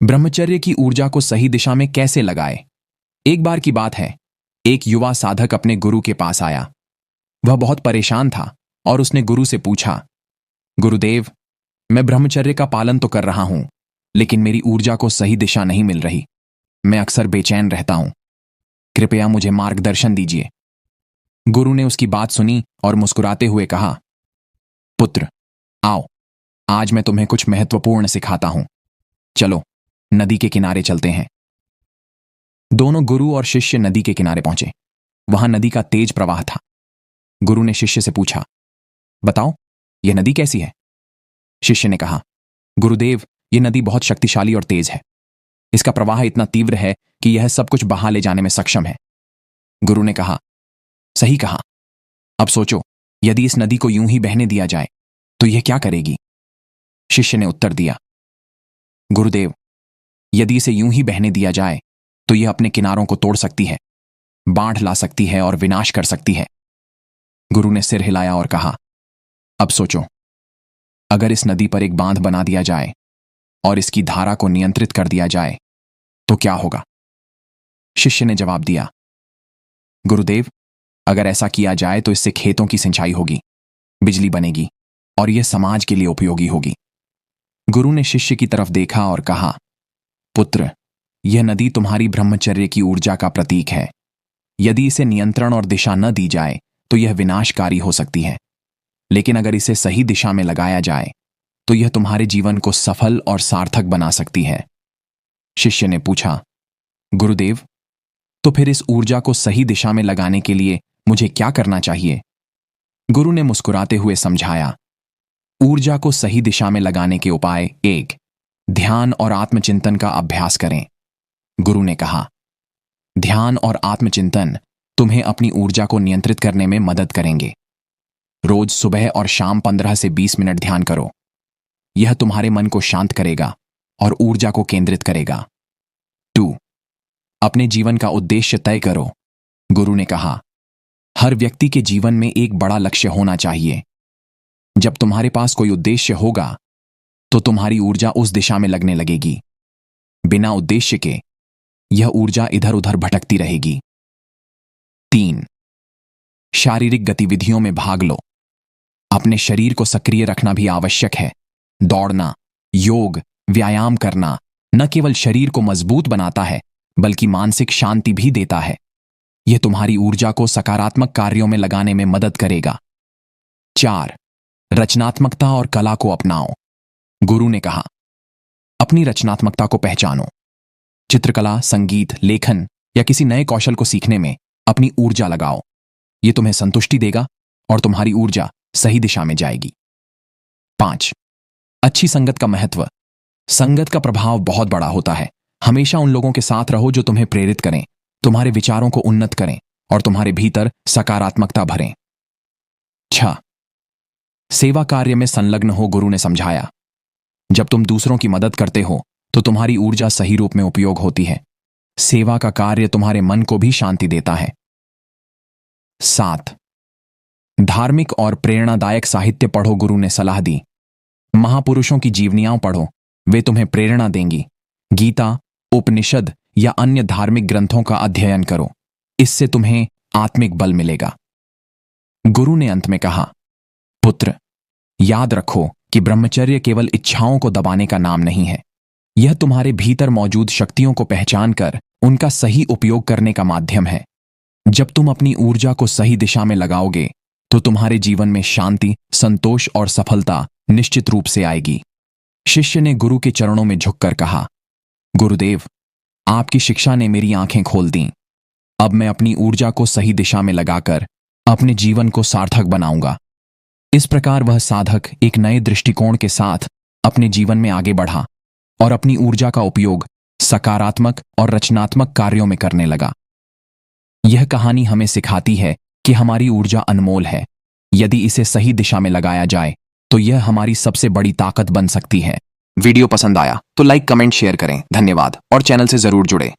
ब्रह्मचर्य की ऊर्जा को सही दिशा में कैसे लगाए। एक बार की बात है, एक युवा साधक अपने गुरु के पास आया। वह बहुत परेशान था और उसने गुरु से पूछा, गुरुदेव, मैं ब्रह्मचर्य का पालन तो कर रहा हूं, लेकिन मेरी ऊर्जा को सही दिशा नहीं मिल रही। मैं अक्सर बेचैन रहता हूं। कृपया मुझे मार्गदर्शन दीजिए। गुरु ने उसकी बात सुनी और मुस्कुराते हुए कहा, पुत्र, आओ, आज मैं तुम्हें कुछ महत्वपूर्ण सिखाता हूं। चलो, नदी के किनारे चलते हैं। दोनों गुरु और शिष्य नदी के किनारे पहुंचे। वहां नदी का तेज प्रवाह था। गुरु ने शिष्य से पूछा, बताओ, यह नदी कैसी है? शिष्य ने कहा, गुरुदेव, यह नदी बहुत शक्तिशाली और तेज है। इसका प्रवाह इतना तीव्र है कि यह सब कुछ बहा ले जाने में सक्षम है। गुरु ने कहा, सही कहा। अब सोचो, यदि इस नदी को यूं ही बहने दिया जाए तो यह क्या करेगी? शिष्य ने उत्तर दिया, गुरुदेव, यदि इसे यूं ही बहने दिया जाए तो यह अपने किनारों को तोड़ सकती है, बाढ़ ला सकती है और विनाश कर सकती है। गुरु ने सिर हिलाया और कहा, अब सोचो, अगर इस नदी पर एक बांध बना दिया जाए और इसकी धारा को नियंत्रित कर दिया जाए तो क्या होगा? शिष्य ने जवाब दिया, गुरुदेव, अगर ऐसा किया जाए तो इससे खेतों की सिंचाई होगी, बिजली बनेगी और यह समाज के लिए उपयोगी होगी। गुरु ने शिष्य की तरफ देखा और कहा, पुत्र, यह नदी तुम्हारी ब्रह्मचर्य की ऊर्जा का प्रतीक है। यदि इसे नियंत्रण और दिशा न दी जाए तो यह विनाशकारी हो सकती है, लेकिन अगर इसे सही दिशा में लगाया जाए तो यह तुम्हारे जीवन को सफल और सार्थक बना सकती है। शिष्य ने पूछा, गुरुदेव, तो फिर इस ऊर्जा को सही दिशा में लगाने के लिए मुझे क्या करना चाहिए? गुरु ने मुस्कुराते हुए समझाया, ऊर्जा को सही दिशा में लगाने के उपाय: 1. ध्यान और आत्मचिंतन का अभ्यास करें। गुरु ने कहा, ध्यान और आत्मचिंतन तुम्हें अपनी ऊर्जा को नियंत्रित करने में मदद करेंगे। रोज सुबह और शाम 15 से 20 मिनट ध्यान करो। यह तुम्हारे मन को शांत करेगा और ऊर्जा को केंद्रित करेगा। 2. अपने जीवन का उद्देश्य तय करो। गुरु ने कहा, हर व्यक्ति के जीवन में एक बड़ा लक्ष्य होना चाहिए। जब तुम्हारे पास कोई उद्देश्य होगा तो तुम्हारी ऊर्जा उस दिशा में लगने लगेगी। बिना उद्देश्य के यह ऊर्जा इधर उधर भटकती रहेगी। 3. शारीरिक गतिविधियों में भाग लो। अपने शरीर को सक्रिय रखना भी आवश्यक है। दौड़ना, योग, व्यायाम करना न केवल शरीर को मजबूत बनाता है बल्कि मानसिक शांति भी देता है। यह तुम्हारी ऊर्जा को सकारात्मक कार्यों में लगाने में मदद करेगा। 4. रचनात्मकता और कला को अपनाओ। गुरु ने कहा, अपनी रचनात्मकता को पहचानो। चित्रकला, संगीत, लेखन या किसी नए कौशल को सीखने में अपनी ऊर्जा लगाओ। यह तुम्हें संतुष्टि देगा और तुम्हारी ऊर्जा सही दिशा में जाएगी। 5. अच्छी संगत का महत्व। संगत का प्रभाव बहुत बड़ा होता है। हमेशा उन लोगों के साथ रहो जो तुम्हें प्रेरित करें, तुम्हारे विचारों को उन्नत करें और तुम्हारे भीतर सकारात्मकता भरें। 6. सेवा कार्य में संलग्न हो। गुरु ने समझाया, जब तुम दूसरों की मदद करते हो तो तुम्हारी ऊर्जा सही रूप में उपयोग होती है। सेवा का कार्य तुम्हारे मन को भी शांति देता है। 7. धार्मिक और प्रेरणादायक साहित्य पढ़ो। गुरु ने सलाह दी, महापुरुषों की जीवनियां पढ़ो, वे तुम्हें प्रेरणा देंगी। गीता, उपनिषद या अन्य धार्मिक ग्रंथों का अध्ययन करो, इससे तुम्हें आत्मिक बल मिलेगा। गुरु ने अंत में कहा, पुत्र, याद रखो कि ब्रह्मचर्य केवल इच्छाओं को दबाने का नाम नहीं है। यह तुम्हारे भीतर मौजूद शक्तियों को पहचान कर उनका सही उपयोग करने का माध्यम है। जब तुम अपनी ऊर्जा को सही दिशा में लगाओगे तो तुम्हारे जीवन में शांति, संतोष और सफलता निश्चित रूप से आएगी। शिष्य ने गुरु के चरणों में झुककर कहा, गुरुदेव, आपकी शिक्षा ने मेरी आंखें खोल दी। अब मैं अपनी ऊर्जा को सही दिशा में लगाकर अपने जीवन को सार्थक बनाऊंगा। इस प्रकार वह साधक एक नए दृष्टिकोण के साथ अपने जीवन में आगे बढ़ा और अपनी ऊर्जा का उपयोग सकारात्मक और रचनात्मक कार्यों में करने लगा। यह कहानी हमें सिखाती है कि हमारी ऊर्जा अनमोल है। यदि इसे सही दिशा में लगाया जाए तो यह हमारी सबसे बड़ी ताकत बन सकती है। वीडियो पसंद आया तो लाइक, कमेंट, शेयर करें। धन्यवाद और चैनल से जरूर जुड़े।